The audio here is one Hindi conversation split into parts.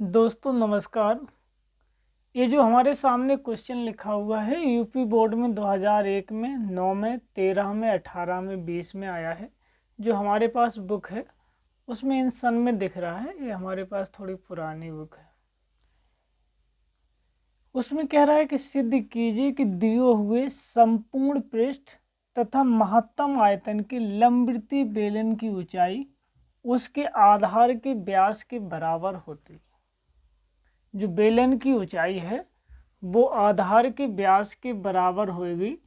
दोस्तों नमस्कार। ये जो हमारे सामने क्वेश्चन लिखा हुआ है यूपी बोर्ड में 2001 में 9 में 13 में 18 में 20 में आया है। जो हमारे पास बुक है उसमें इन सन में दिख रहा है। ये हमारे पास थोड़ी पुरानी बुक है। उसमें कह रहा है कि सिद्ध कीजिए कि दिए हुए संपूर्ण पृष्ठ तथा महत्तम आयतन की लंबवृत्तीय बेलन की ऊंचाई उसके आधार के व्यास के बराबर होती। जो बेलन की ऊंचाई है वो आधार के व्यास के बराबर होगी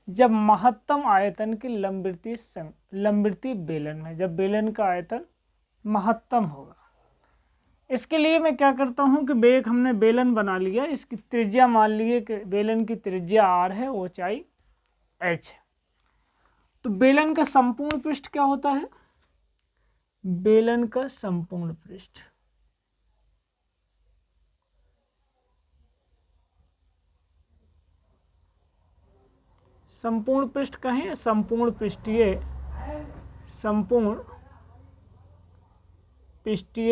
जब महत्तम आयतन के लंबवृत्तीय बेलन में, जब बेलन का आयतन महत्तम होगा। इसके लिए मैं क्या करता हूँ कि एक हमने बेलन बना लिया, इसकी त्रिज्या मान लिए कि बेलन की त्रिज्या r है, ऊंचाई h है। तो बेलन का संपूर्ण पृष्ठ क्या होता है? बेलन का संपूर्ण पृष्ठ संपूर्ण पृष्ठ कहें संपूर्ण पृष्ठीय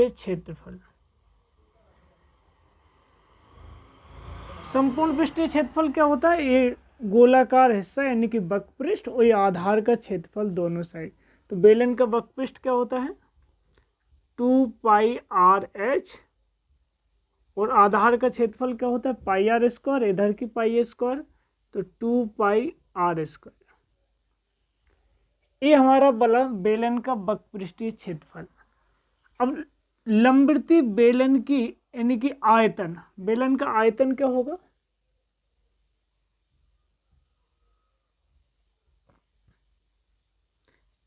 क्षेत्रफल। संपूर्ण पृष्ठीय क्षेत्रफल क्या होता है? ये गोलाकार हिस्सा यानी कि वक्रपृष्ठ और ये आधार का क्षेत्रफल दोनों साइड। तो बेलन का वक्रपृष्ठ क्या होता है? 2πr/h और आधार का क्षेत्रफल क्या होता है? πr²। इधर की πa², तो 2πr²। ये हमारा बला बेलन का वक्रपृष्ठीय क्षेत्रफल। अब लंबवृत्तीय बेलन की यानी कि आयतन, बेलन का आयतन क्या होगा?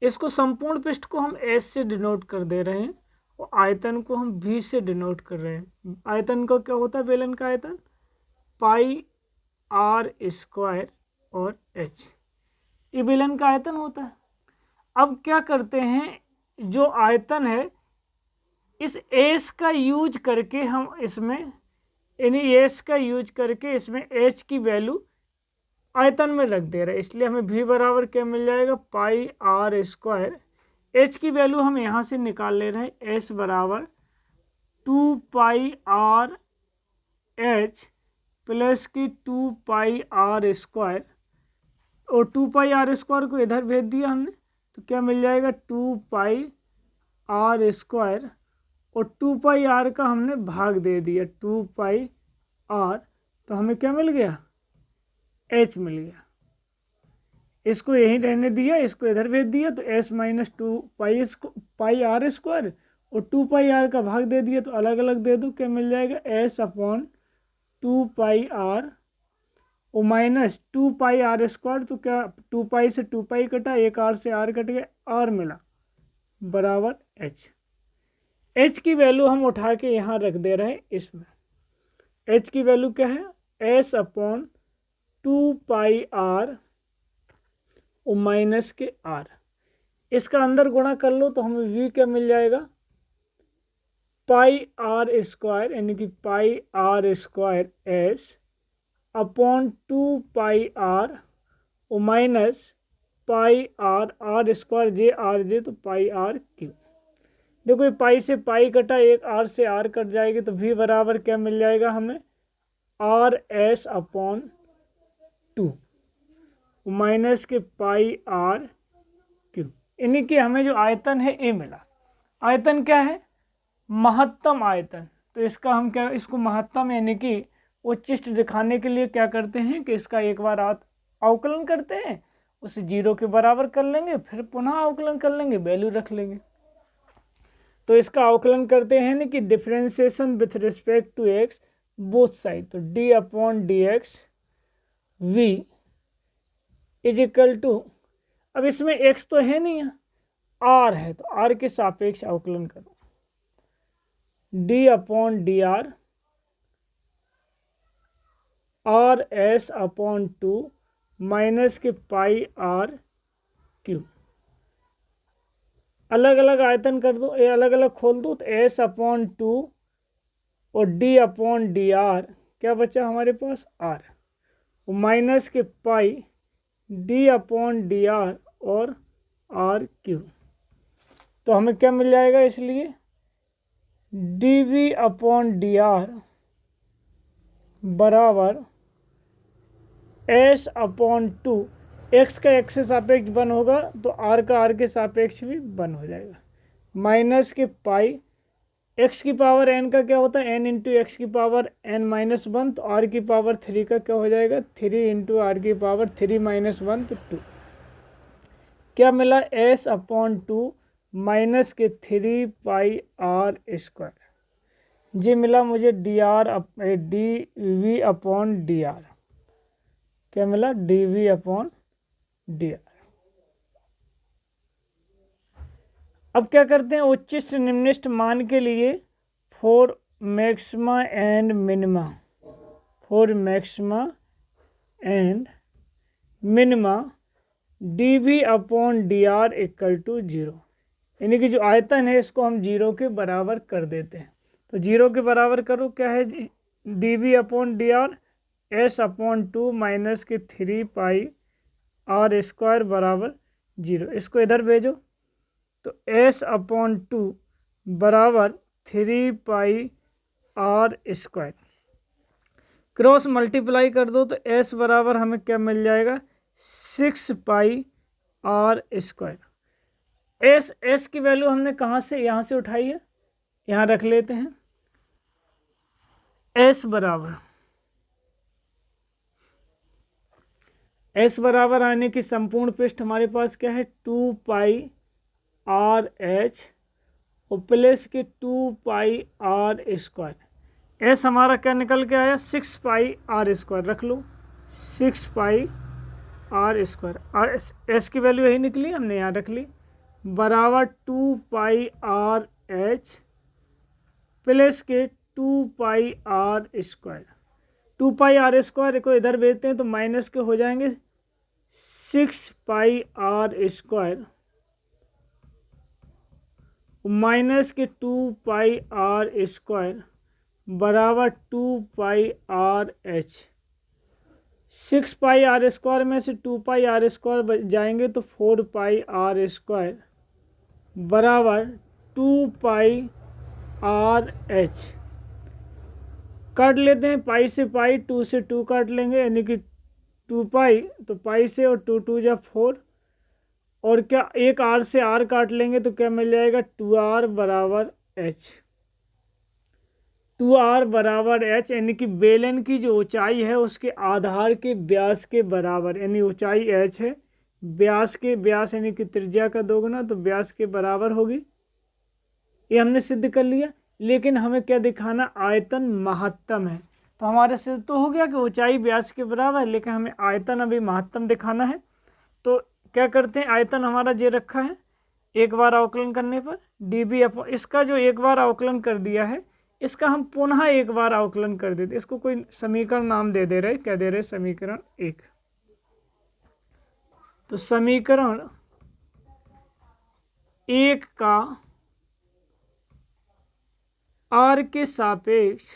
इसको संपूर्ण पृष्ठ को हम s से डिनोट कर दे रहे हैं और आयतन को हम v से डिनोट कर रहे हैं। आयतन का क्या होता है? बेलन का आयतन πr² और h, ये बेलन का आयतन होता है। अब क्या करते हैं, जो आयतन है इस s का यूज करके हम इसमें यानी s का यूज करके इसमें h की वैल्यू आयतन में रख दे रहे हैं। इसलिए हमें v बराबर क्या मिल जाएगा? πr²। h की वैल्यू हम यहाँ से निकाल ले रहे हैं, s बराबर 2πrh प्लस की 2πr² और 2πr² को इधर भेज दिया हमने, तो क्या मिल जाएगा? 2πr² और 2πr का हमने भाग दे दिया 2πr, तो हमें क्या मिल गया? h मिल गया। इसको यहीं रहने दिया, इसको इधर भेज दिया, तो s माइनस 2πr² और 2πr का भाग दे दिया, तो अलग अलग दे दो, क्या मिल जाएगा? s/2πr और माइनस 2πr², तो क्या 2π से 2π कटा, एक r से r कट गया, r मिला बराबर h। h की वैल्यू हम उठा के यहाँ रख दे रहे हैं इसमें। h की वैल्यू क्या है? s/2πr और माइनस के r। इसका अंदर गुणा कर लो तो हमें v क्या मिल जाएगा? πr² यानी कि πr²s/2πr और माइनस πr² जे तो πr3। देखो ये पाई से पाई कटा, एक r से r कट जाएगी, तो v बराबर क्या मिल जाएगा हमें? rs/2 माइनस के πr3। यानी कि हमें जो आयतन है ये मिला। आयतन क्या है? महत्तम आयतन। तो इसका हम क्या, इसको महत्तम यानी कि उच्चिष्ट दिखाने के लिए क्या करते हैं कि इसका एक बार अवकलन करते हैं, उसे 0 के बराबर कर लेंगे, फिर पुनः अवकलन कर लेंगे, वैल्यू रख लेंगे। तो इसका अवकलन करते हैं ना कि differentiation with respect to x both side, तो d/dx v is equal to, अब इसमें x तो है नहीं, r है, तो r के सापेक्ष अवकलन करो, d/dr rs/2 माइनस के πr3। अलग अलग आयतन कर दो, ये अलग अलग खोल दो, तो s/2 और d/dr क्या बचा हमारे पास? r और माइनस के पाई d/dr और r3। तो हमें क्या मिल जाएगा? इसलिए डी अपॉन डी आर बराबर एस अपॉन टू, एक्स का एक्स से सापेक्ष वन होगा तो आर का आर के सापेक्ष भी वन हो जाएगा, माइनस के पाई एक्स की पावर एन का क्या होता है, एन इंटू एक्स की पावर एन माइनस वन, तो आर की पावर थ्री का क्या हो जाएगा, थ्री इंटू आर की पावर थ्री माइनस वन, तो टू। क्या मिला, एस अपॉन टू माइनस के थ्री पाई आर स्क्वायर, जी मिला मुझे d we upon d r. क्या मिला, d we upon d r. अब क्या करते हैं, उच्चिष्ट से निम्निष्ठ मान के लिए for maxima and minima, for maxima and minima d we upon d r equal to zero, यानी कि जो आयतन है इसको हम जीरो के बराबर कर देते हैं। तो जीरो के बराबर करो, क्या है, d we upon d r S upon two minus के थ्री पाई आर स्क्वायर बराबर जीरो, इसको इधर भेजो तो एस अपॉन टू बराबर three pi r square, cross multiply कर दो तो एस बराबर हमें क्या मिल जाएगा, six pi r square. S की वैल्यू हमने कहाँ से, यहाँ से उठाई है, यहाँ रख लेते हैं। एस बराबर आने की संपूर्ण पृष्ठ हमारे पास क्या है, टू पाई आर एच और प्लस के two pi r square. S हमारा क्या निकल के आया, सिक्स पाई आर स्क्वायर, रख लो six pi r square, S की वैल्यू यही निकली, हमने यहाँ रख ली, बराबर two pi r h plus के two pi r square. Two pi r square को इधर भेजते हैं तो माइनस के हो जाएंगे six pi r square minus K two pi r square बराबर two pi r h. Six pi r square में से टू पाई आर स्क्वायर जाएंगे तो फोर पाई आर स्क्वायर बराबर टू पाई आर एच। काट लेते हैं, पाई से पाई, टू से टू काट लेंगे, यानी कि टू पाई, तो पाई से और टू टू जा फोर, और क्या एक आर से आर काट लेंगे तो क्या मिल जाएगा, टू आर बराबर एच। टू आर बराबर एच, यानी कि बेलन की जो ऊंचाई है उसके आधार के व्यास के बराबर, यानी ऊंचाई एच है, व्यास के व्यास यानी कि त्रिज्या का दोगुना, तो व्यास के बराबर होगी। ये हमने सिद्ध कर लिया, लेकिन हमें क्या दिखाना, आयतन महत्तम है। तो हमारे सिद्ध तो हो गया कि ऊंचाई व्यास के बराबर है, लेकिन हमें आयतन अभी महत्तम दिखाना है। तो क्या करते हैं, आयतन हमारा जे रखा है, एक बार अवकलन करने पर डी बी अपॉन, इसका जो एक बार अवकलन कर दिया है इसका हम पुनः एक बार अवकलन कर देते, इसको कोई समीकरण नाम दे दे रहे, क्या दे रहे, समीकरण एक। तो समीकरण एक का आर के सापेक्ष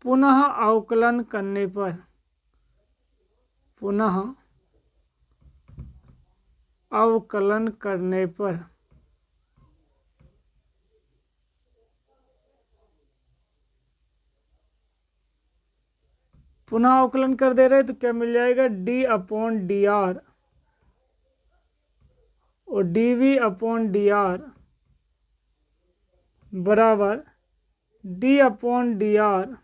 पुनः अवकलन करने पर, पुनः अवकलन करने पर पुनः अवकलन कर दे रहे तो क्या मिल जाएगा, डी अपॉन डी आर और d we upon d r बराबर d upon d r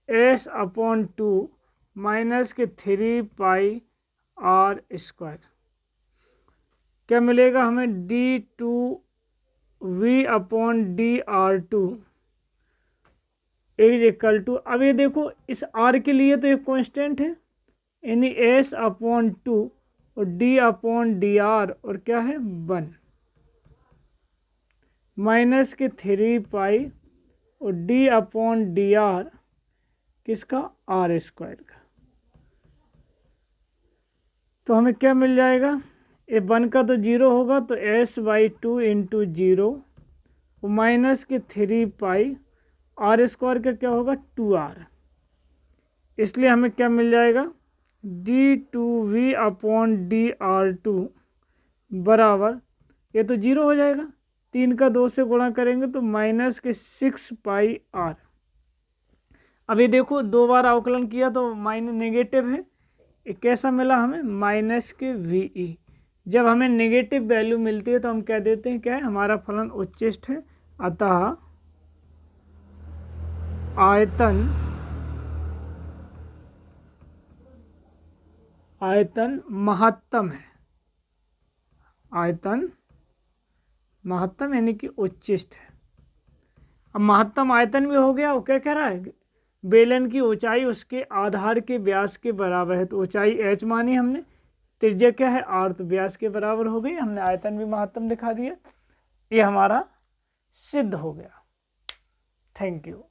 S upon two minus के थ्री पाई आर स्क्वायर। क्या मिलेगा हमें, d two we upon d r two is equal to, अब ये देखो इस आर के लिए तो एक कांस्टेंट है, यानी एस अपॉन टू और डी अपॉन डी आर और क्या है वन, माइनस के थ्री पाई और डी अपॉन डी आर किसका, आर स्क्वायर का। तो हमें क्या मिल जाएगा, ये वन का तो जीरो होगा तो S by two into zero minus के थ्री पाई आर स्क्वायर का क्या होगा, टू आर, इसलिए हमें क्या मिल जाएगा, d two we upon d r two बराबर, ये तो 0 हो जाएगा, 3 का 2 से गुणा करेंगे तो -6πr। अब ये देखो 2 बार अवकलन किया तो माइनस नेगेटिव है, ये कैसा मिला हमें, -VE। जब हमें नेगेटिव वैल्यू मिलती है तो हम कह देते हैं क्या है, हमारा फलन उच्चिष्ट है, अतः आयतन महत्तम है, आयतन महत्तम यानी कि उच्चिष्ट है। अब महत्तम आयतन भी हो गया, वो क्या कह रहा है, बेलन की ऊंचाई उसके आधार के व्यास के बराबर है, तो ऊंचाई h मानी हमने, त्रिज्या क्या है r, तो व्यास के बराबर हो गई, हमने आयतन भी महत्तम दिखा दिया, ये हमारा सिद्ध हो गया। Thank you.